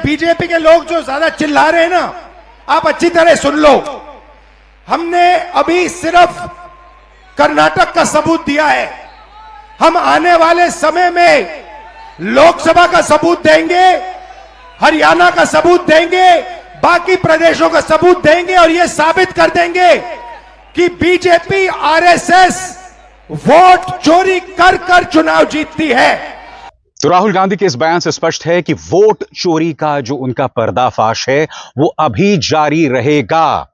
BJP के लोग जो ज्यादा चिल्ला रहे हैं ना, आप अच्छी तरह सुन लो। हमने अभी सिर्फ कर्नाटक का सबूत दिया है, हम आने वाले समय में लोकसभा का सबूत देंगे, हरियाणा का सबूत देंगे, बाकी प्रदेशों का सबूत देंगे और यह साबित कर देंगे कि बीजेपी आरएसएस वोट चोरी कर कर चुनाव जीतती है। तो राहुल गांधी के इस बयान से स्पष्ट है कि वोट चोरी का जो उनका पर्दाफाश है वो अभी जारी रहेगा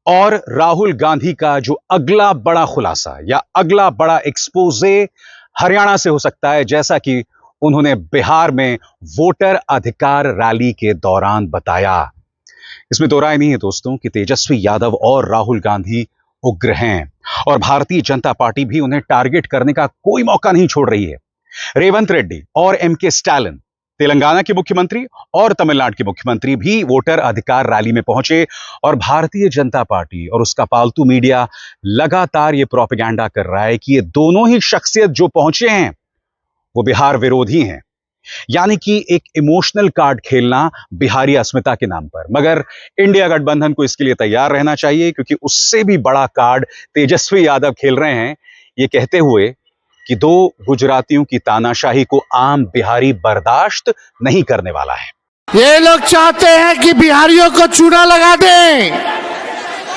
और राहुल गांधी का जो अगला बड़ा खुलासा या अगला बड़ा एक्सपोजे हरियाणा से हो सकता है, जैसा कि उन्होंने बिहार में वोटर अधिकार रैली के दौरान बताया। इसमें दो राय नहीं है दोस्तों कि तेजस्वी यादव और राहुल गांधी उग्र हैं और भारतीय जनता पार्टी भी उन्हें टारगेट करने का कोई मौका नहीं छोड़ रही है। रेवंत रेड्डी और एमके स्टालिन, तेलंगाना के मुख्यमंत्री और तमिलनाडु के मुख्यमंत्री भी वोटर अधिकार रैली में पहुंचे और भारतीय जनता पार्टी और उसका पालतू मीडिया लगातार यह प्रोपेगेंडा कर रहा है कि ये दोनों ही शख्सियत जो पहुंचे हैं वो बिहार विरोधी हैं, यानी कि एक इमोशनल कार्ड खेलना बिहारी अस्मिता के नाम पर। मगर इंडिया गठबंधन को इसके लिए तैयार रहना चाहिए, क्योंकि उससे भी बड़ा कार्ड तेजस्वी यादव खेल रहे हैं, ये कहते हुए कि दो गुजरातियों की तानाशाही को आम बिहारी बर्दाश्त नहीं करने वाला है। ये लोग चाहते हैं कि बिहारियों को चूना लगा दें।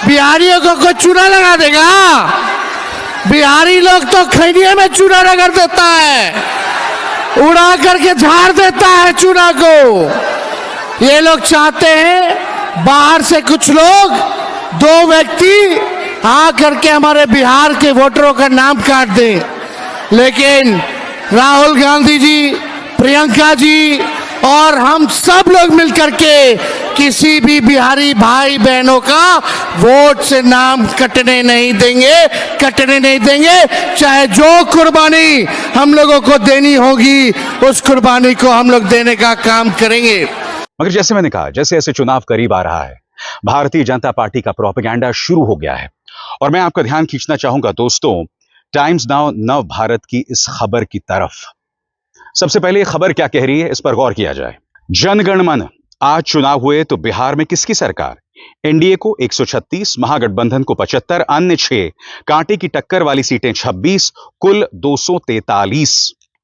बिहारियों को कोई चूना लगा देगा? बिहारी लोग तो खैनिया में चूना रगड़ देता है, उड़ा करके झाड़ देता है चूना को। ये लोग चाहते हैं बाहर से कुछ लोग, दो व्यक्ति आ करके हमारे बिहार के वोटरों का नाम काट दें, लेकिन राहुल गांधी जी, प्रियंका जी और हम सब लोग मिलकर के किसी भी बिहारी भाई बहनों का वोट से नाम कटने नहीं देंगे। चाहे जो कुर्बानी हम लोगों को देनी होगी उस कुर्बानी को हम लोग देने का काम करेंगे। मगर जैसे मैंने कहा, जैसे जैसे चुनाव करीब आ रहा है, भारतीय जनता पार्टी का प्रोपेगेंडा शुरू हो गया है और मैं आपका ध्यान खींचना चाहूंगा दोस्तों टाइम्स नाउ नव भारत की इस खबर की तरफ। सबसे पहले खबर क्या कह रही है, इस पर गौर किया जाए। जनगण मन, आज चुनाव हुए तो बिहार में किसकी सरकार? एनडीए को 136, महागठबंधन को 75, अन्य 6, कांटे की टक्कर वाली सीटें 26, कुल 243।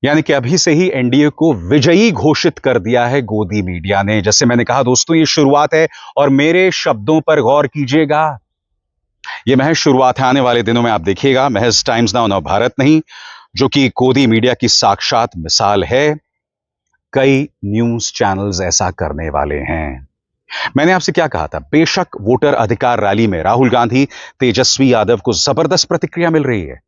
यानी कि अभी से ही एनडीए को विजयी घोषित कर दिया है गोदी मीडिया ने। जैसे मैंने कहा दोस्तों, ये शुरुआत है और मेरे शब्दों पर गौर कीजिएगा, ये महज शुरुआत है। आने वाले दिनों में आप देखिएगा महज टाइम्स नाउ नव भारत नहीं, जो कि गोदी मीडिया की साक्षात मिसाल है, कई न्यूज चैनल्स ऐसा करने वाले हैं। मैंने आपसे क्या कहा था, बेशक वोटर अधिकार रैली में राहुल गांधी, तेजस्वी यादव को जबरदस्त प्रतिक्रिया मिल रही है,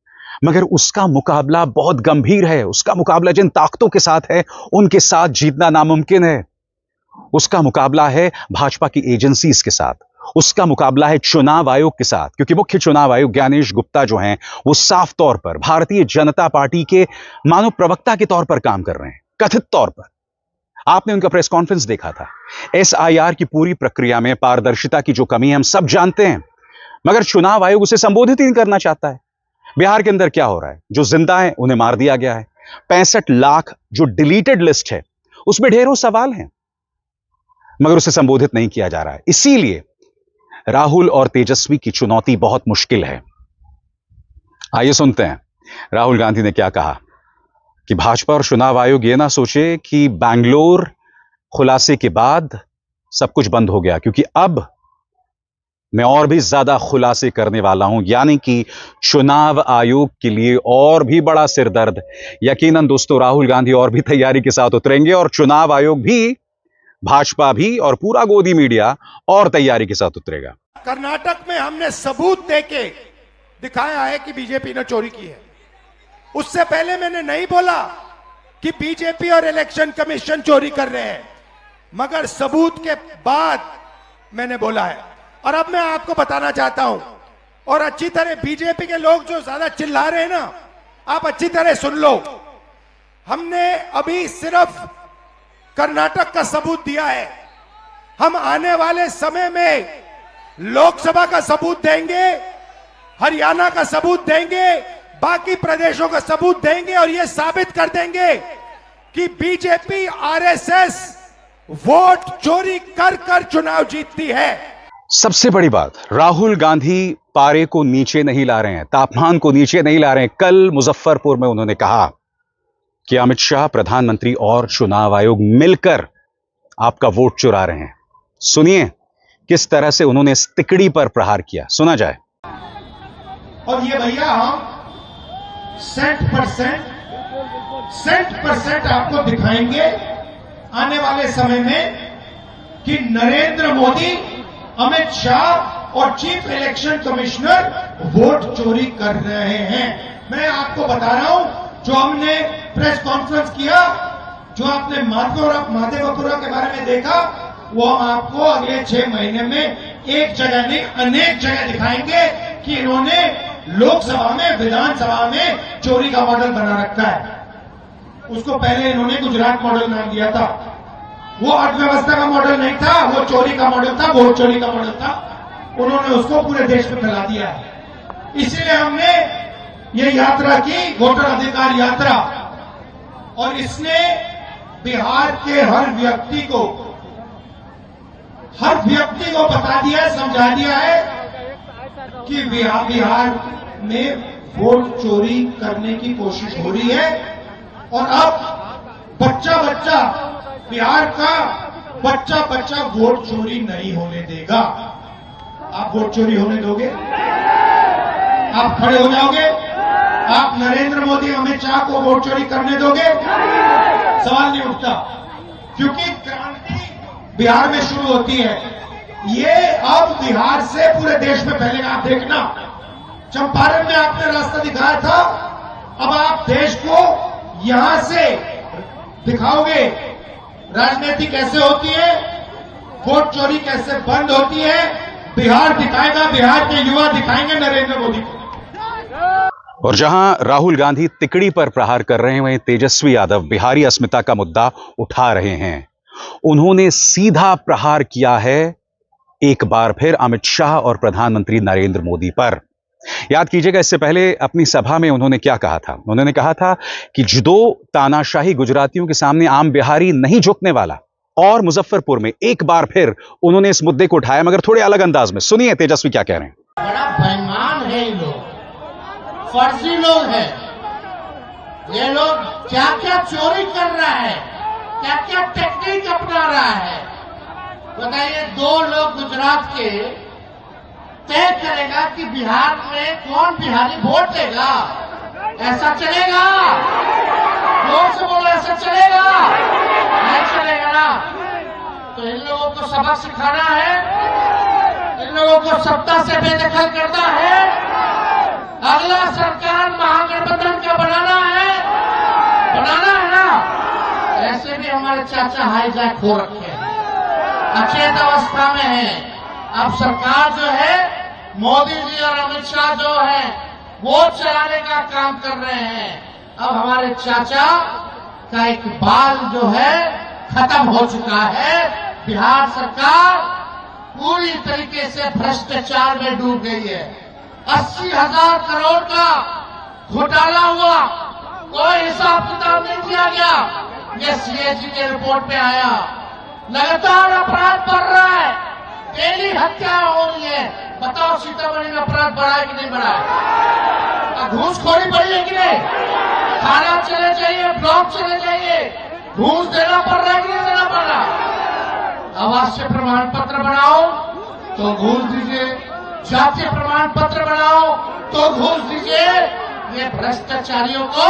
मगर उसका मुकाबला बहुत गंभीर है। उसका मुकाबला जिन ताकतों के साथ है उनके साथ जीतना नामुमकिन है। उसका मुकाबला है भाजपा की एजेंसीज के साथ, उसका मुकाबला है चुनाव आयोग के साथ, क्योंकि मुख्य चुनाव आयोग ज्ञानेश गुप्ता जो हैं वो साफ तौर पर भारतीय जनता पार्टी के मानव प्रवक्ता के तौर पर काम कर रहे हैं, कथित तौर पर। आपने उनका प्रेस कॉन्फ्रेंस देखा था। एसआईआर की पूरी प्रक्रिया में पारदर्शिता की जो कमी है हम सब जानते हैं, मगर चुनाव आयोग उसे संबोधित ही नहीं करना चाहता है। बिहार के अंदर क्या हो रहा है, जो जिंदा है उन्हें मार दिया गया है। 65 लाख जो डिलीटेड लिस्ट है उसमें ढेरों सवाल हैं, मगर उसे संबोधित नहीं किया जा रहा है। इसीलिए राहुल और तेजस्वी की चुनौती बहुत मुश्किल है। आइए सुनते हैं राहुल गांधी ने क्या कहा कि भाजपा और चुनाव आयोग ये ना सोचे कि बैंगलोर खुलासे के बाद सब कुछ बंद हो गया, क्योंकि अब मैं और भी ज्यादा खुलासे करने वाला हूं, यानी कि चुनाव आयोग के लिए और भी बड़ा सिरदर्द। यकीनन दोस्तों राहुल गांधी और भी तैयारी के साथ उतरेंगे और चुनाव आयोग भी, भाजपा भी और पूरा गोदी मीडिया और तैयारी के साथ उतरेगा। कर्नाटक में हमने सबूत देके दिखाया है कि बीजेपी ने चोरी की है। उससे पहले मैंने नहीं बोला कि बीजेपी और इलेक्शन कमीशन चोरी कर रहे हैं, मगर सबूत के बाद मैंने बोला है। और अब मैं आपको बताना चाहता हूं, और अच्छी तरह बीजेपी के लोग जो ज्यादा चिल्ला रहे हैं ना, आप अच्छी तरह सुन लो। हमने अभी सिर्फ कर्नाटक का सबूत दिया है, हम आने वाले समय में लोकसभा का सबूत देंगे, हरियाणा का सबूत देंगे, बाकी प्रदेशों का सबूत देंगे और यह साबित कर देंगे कि बीजेपी आरएसएस वोट चोरी कर कर चुनाव जीतती है। सबसे बड़ी बात, राहुल गांधी पारे को नीचे नहीं ला रहे हैं, तापमान को नीचे नहीं ला रहे हैं। कल मुजफ्फरपुर में उन्होंने कहा कि अमित शाह, प्रधानमंत्री और चुनाव आयोग मिलकर आपका वोट चुरा रहे हैं। सुनिए किस तरह से उन्होंने इस तिकड़ी पर प्रहार किया, सुना जाए। और ये भैया हम 100% आपको दिखाएंगे आने वाले समय में कि नरेंद्र मोदी, अमित शाह और चीफ इलेक्शन कमिश्नर वोट चोरी कर रहे हैं। मैं आपको बता रहा हूं, जो हमने प्रेस कॉन्फ्रेंस किया, जो आपने माधेपुरा के बारे में देखा, वो हम आपको अगले 6 महीने में एक जगह नहीं अनेक जगह दिखाएंगे कि इन्होंने लोकसभा में, विधानसभा में चोरी का मॉडल बना रखा है। उसको पहले इन्होंने गुजरात मॉडल नाम दिया था। वो अर्थव्यवस्था का मॉडल नहीं था, वो चोरी का मॉडल था, वोट चोरी का मॉडल था। उन्होंने उसको पूरे देश में फैला दिया है। इसलिए हमने ये यात्रा की, वोटर अधिकार यात्रा, और इसने बिहार के हर व्यक्ति को बता दिया है, समझा दिया है कि बिहार में वोट चोरी करने की कोशिश हो रही है। और अब बच्चा बिहार का बच्चा वोट चोरी नहीं होने देगा। आप वोट चोरी होने दोगे? आप खड़े हो जाओगे? आप नरेंद्र मोदी, अमित शाह को वोट चोरी करने दोगे? सवाल नहीं उठता, क्योंकि क्रांति बिहार में शुरू होती है। ये अब बिहार से पूरे देश में फैलेगा। आप देखना, चंपारण में आपने रास्ता दिखाया था, अब आप देश को यहां से दिखाओगे राजनीति कैसे होती है, वोट चोरी कैसे बंद होती है। बिहार दिखाएगा, बिहार के युवा दिखाएंगे नरेंद्र मोदी को। और जहां राहुल गांधी तिकड़ी पर प्रहार कर रहे हैं, वहीं तेजस्वी यादव बिहारी अस्मिता का मुद्दा उठा रहे हैं। उन्होंने सीधा प्रहार किया है एक बार फिर अमित शाह और प्रधानमंत्री नरेंद्र मोदी पर। याद कीजिएगा, इससे पहले अपनी सभा में उन्होंने क्या कहा था। उन्होंने कहा था कि जुदो तानाशाही गुजरातियों के सामने आम बिहारी नहीं झुकने वाला। और मुजफ्फरपुर में एक बार फिर उन्होंने इस मुद्दे को उठाया, मगर थोड़े अलग अंदाज में। सुनिए तेजस्वी क्या कह रहे हैं। बड़ा बेईमान है ये लोग, फर्जी लोग हैं ये लोग। क्या क्या चोरी कर रहा है, क्या क्या टेक्निक अपना रहा है, बताइए। 2 लोग गुजरात के तय करेगा कि बिहार में कौन बिहारी वोट देगा। ऐसा चलेगा? जोर से बोलो, ऐसा चलेगा? नहीं चलेगा ना। तो इन लोगों को सबक सिखाना है, इन लोगों को सत्ता से बेदखल करना है। अगला सरकार महागठबंधन का बनाना है ना। ऐसे भी हमारे चाचा हाईजैक हो रखे हैं, अचेत अवस्था में है। अब सरकार जो है, मोदी जी और अमित शाह जो है, वो चलाने का काम कर रहे हैं। अब हमारे चाचा का एक बाल जो है खत्म हो चुका है। बिहार सरकार पूरी तरीके से भ्रष्टाचार में डूब गई है। 80,000 करोड़ का घोटाला हुआ, कोई हिसाब किताब नहीं किया गया। ये सीएजी के रिपोर्ट में आया। लगातार अपराध बढ़ रहा है, डेली हत्या हो रही है। बताओ सीतामढ़ी में अपराध बढ़ा है कि नहीं बढ़ा है? घूसखोरी बढ़ी है कि नहीं? थाना चले जाइए, ब्लॉक चले जाइए, घूस देना पड़ रहा है कि नहीं देना पड़ रहा? आवासीय प्रमाण पत्र बनाओ तो घूस दीजिए, जातीय प्रमाण पत्र बनाओ तो घूस दीजिए। ये भ्रष्टाचारियों को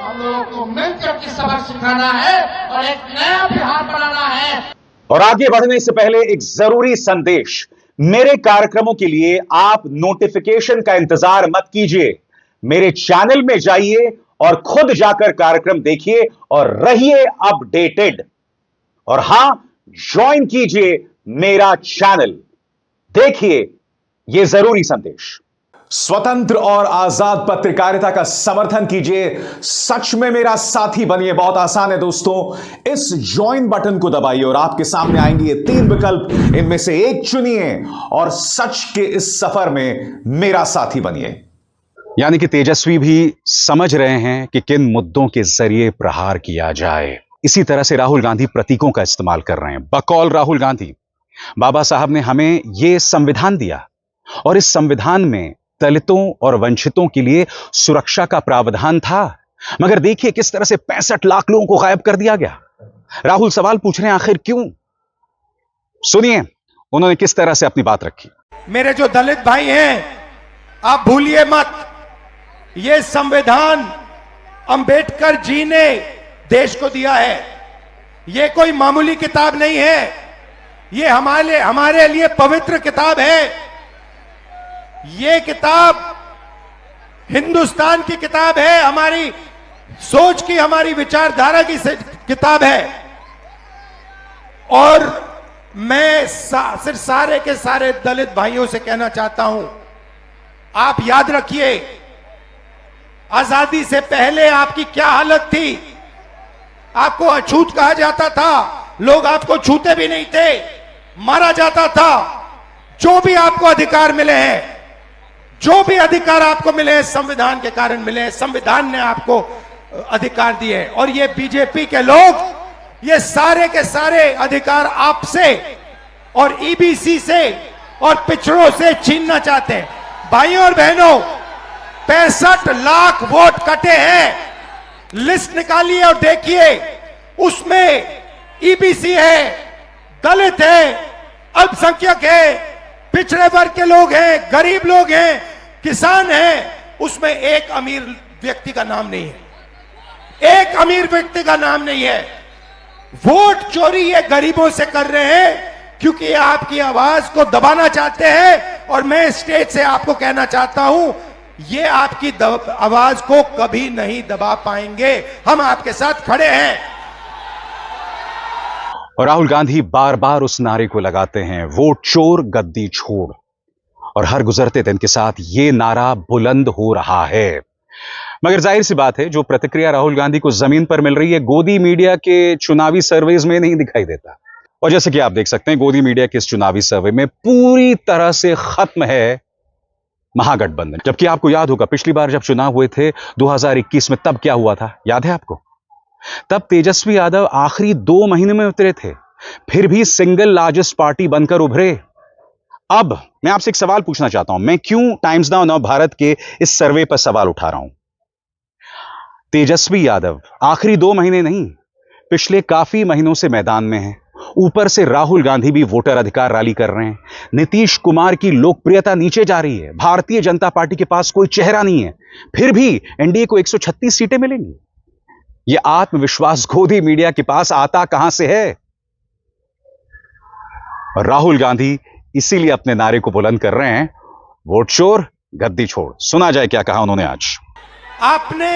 हम लोगों को मिलकर के सबक सिखाना है और एक नया बिहार बनाना है। और आगे बढ़ने से पहले एक जरूरी संदेश। मेरे कार्यक्रमों के लिए आप नोटिफिकेशन का इंतजार मत कीजिए, मेरे चैनल में जाइए और खुद जाकर कार्यक्रम देखिए और रहिए अपडेटेड। और हां, ज्वाइन कीजिए मेरा चैनल, देखिए यह जरूरी संदेश। स्वतंत्र और आजाद पत्रकारिता का समर्थन कीजिए, सच में मेरा साथी बनिए। बहुत आसान है दोस्तों, इस ज्वाइन बटन को दबाइए और आपके सामने आएंगे ये 3 विकल्प। इनमें से एक चुनिए और सच के इस सफर में मेरा साथी बनिए। यानी कि तेजस्वी भी समझ रहे हैं कि किन मुद्दों के जरिए प्रहार किया जाए। इसी तरह से राहुल गांधी प्रतीकों का इस्तेमाल कर रहे हैं। बकौल राहुल गांधी, बाबा साहब ने हमें यह संविधान दिया और इस संविधान में दलितों और वंचितों के लिए सुरक्षा का प्रावधान था, मगर देखिए किस तरह से 65 लाख लोगों को गायब कर दिया गया। राहुल सवाल पूछ रहे हैं, आखिर क्यों? सुनिए उन्होंने किस तरह से अपनी बात रखी। मेरे जो दलित भाई हैं, आप भूलिए मत, ये संविधान अंबेडकर जी ने देश को दिया है। ये कोई मामूली किताब नहीं है, ये हमारे लिए पवित्र किताब है। ये किताब हिंदुस्तान की किताब है, हमारी सोच की, हमारी विचारधारा की किताब है। और मैं सिर्फ सारे के सारे दलित भाइयों से कहना चाहता हूं, आप याद रखिए आजादी से पहले आपकी क्या हालत थी। आपको अछूत कहा जाता था, लोग आपको छूते भी नहीं थे, मारा जाता था। जो भी आपको अधिकार मिले हैं, जो भी अधिकार आपको मिले हैं, संविधान के कारण मिले हैं। संविधान ने आपको अधिकार दिए और ये बीजेपी के लोग ये सारे के सारे अधिकार आपसे और ईबीसी से और पिछड़ों से छीनना चाहते हैं। भाइयों और बहनों, 65 लाख वोट कटे हैं, लिस्ट निकालिए और देखिए, उसमें ईबीसी है, दलित है, अल्पसंख्यक है, पिछड़े वर्ग के लोग हैं, गरीब लोग हैं, किसान हैं। उसमें एक अमीर व्यक्ति का नाम नहीं है, एक अमीर व्यक्ति का नाम नहीं है। वोट चोरी ये गरीबों से कर रहे हैं क्योंकि ये आपकी आवाज को दबाना चाहते हैं। और मैं स्टेज से आपको कहना चाहता हूं, ये आपकी आवाज को कभी नहीं दबा पाएंगे। हम आपके साथ खड़े हैं। और राहुल गांधी बार बार उस नारे को लगाते हैं, वोट चोर गद्दी छोड़। और हर गुजरते दिन के साथ ये नारा बुलंद हो रहा है। मगर जाहिर सी बात है, जो प्रतिक्रिया राहुल गांधी को जमीन पर मिल रही है, गोदी मीडिया के चुनावी सर्वेज में नहीं दिखाई देता। और जैसे कि आप देख सकते हैं, गोदी मीडिया के इस चुनावी सर्वे में पूरी तरह से खत्म है महागठबंधन। जबकि आपको याद होगा, पिछली बार जब चुनाव हुए थे 2021 में, तब क्या हुआ था, याद है आपको? तब तेजस्वी यादव आखिरी 2 महीने में उतरे थे, फिर भी सिंगल लार्जेस्ट पार्टी बनकर उभरे। अब मैं आपसे एक सवाल पूछना चाहता हूं, मैं क्यों टाइम्स नाउ नवभारत के इस सर्वे पर सवाल उठा रहा हूं। तेजस्वी यादव आखिरी 2 महीने नहीं, पिछले काफी महीनों से मैदान में हैं। ऊपर से राहुल गांधी भी वोटर अधिकार रैली कर रहे हैं। नीतीश कुमार की लोकप्रियता नीचे जा रही है। भारतीय जनता पार्टी के पास कोई चेहरा नहीं है, फिर भी एनडीए को 136 सीटें मिलेंगी। यह आत्मविश्वास गोदी मीडिया के पास आता कहां से है? और राहुल गांधी इसीलिए अपने नारे को बुलंद कर रहे हैं, वोट चोर गद्दी छोड़। सुना जाए क्या कहा उन्होंने आज। आपने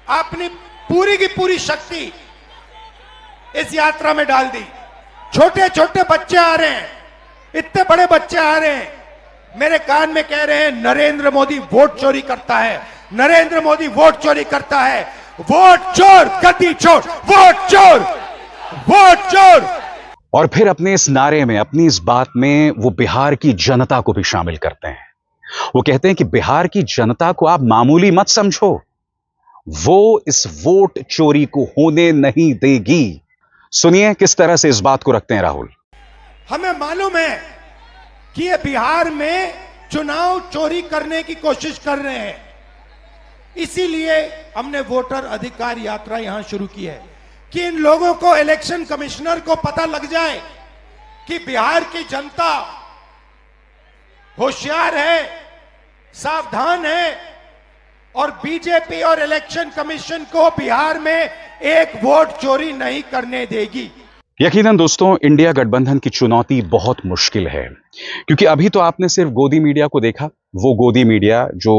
अपनी पूरी की पूरी शक्ति इस यात्रा में डाल दी। छोटे छोटे बच्चे आ रहे हैं, इतने बड़े बच्चे आ रहे हैं, मेरे कान में कह रहे हैं नरेंद्र मोदी वोट चोरी करता है, नरेंद्र मोदी वोट चोरी करता है, वोट चोर गद्दी छोड़, वोट चोर, वोट चोर। और फिर अपने इस नारे में, अपनी इस बात में वो बिहार की जनता को भी शामिल करते हैं। वो कहते हैं कि बिहार की जनता को आप मामूली मत समझो, वो इस वोट चोरी को होने नहीं देगी। सुनिए किस तरह से इस बात को रखते हैं राहुल। हमें मालूम है कि ये बिहार में चुनाव चोरी करने की कोशिश कर रहे हैं, इसीलिए हमने वोटर अधिकार यात्रा यहां शुरू की है कि इन लोगों को, इलेक्शन कमिश्नर को पता लग जाए कि बिहार की जनता होशियार है, सावधान है और बीजेपी और इलेक्शन कमीशन को बिहार में एक वोट चोरी नहीं करने देगी। यकीनन दोस्तों, इंडिया गठबंधन की चुनौती बहुत मुश्किल है, क्योंकि अभी तो आपने सिर्फ गोदी मीडिया को देखा, वो गोदी मीडिया जो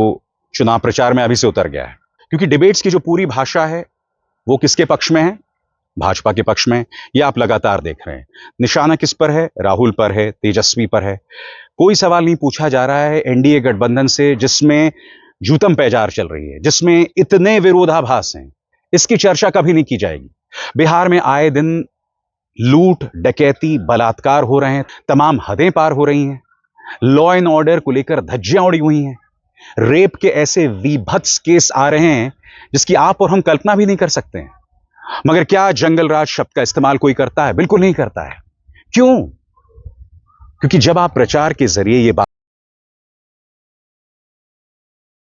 चुनाव प्रचार में अभी से उतर गया है। क्योंकि डिबेट्स की जो पूरी भाषा है वो किसके पक्ष में है? भाजपा के पक्ष में। ये आप लगातार देख रहे हैं। निशाना किस पर है? राहुल पर है, तेजस्वी पर है। कोई सवाल नहीं पूछा जा रहा है एनडीए गठबंधन से जिसमें जूतम पैजार चल रही है, जिसमें इतने विरोधाभास हैं। इसकी चर्चा कभी नहीं की जाएगी। बिहार में आए दिन लूट, डकैती, बलात्कार हो रहे हैं, तमाम हदें पार हो रही हैं, लॉ एंड ऑर्डर को लेकर धज्जियां उड़ी हुई हैं, रेप के ऐसे विभत्स केस आ रहे हैं जिसकी आप और हम कल्पना भी नहीं कर सकते हैं। मगर क्या जंगल राज शब्द का इस्तेमाल कोई करता है? बिल्कुल नहीं करता है। क्यों? क्योंकि जब आप प्रचार के जरिए ये बात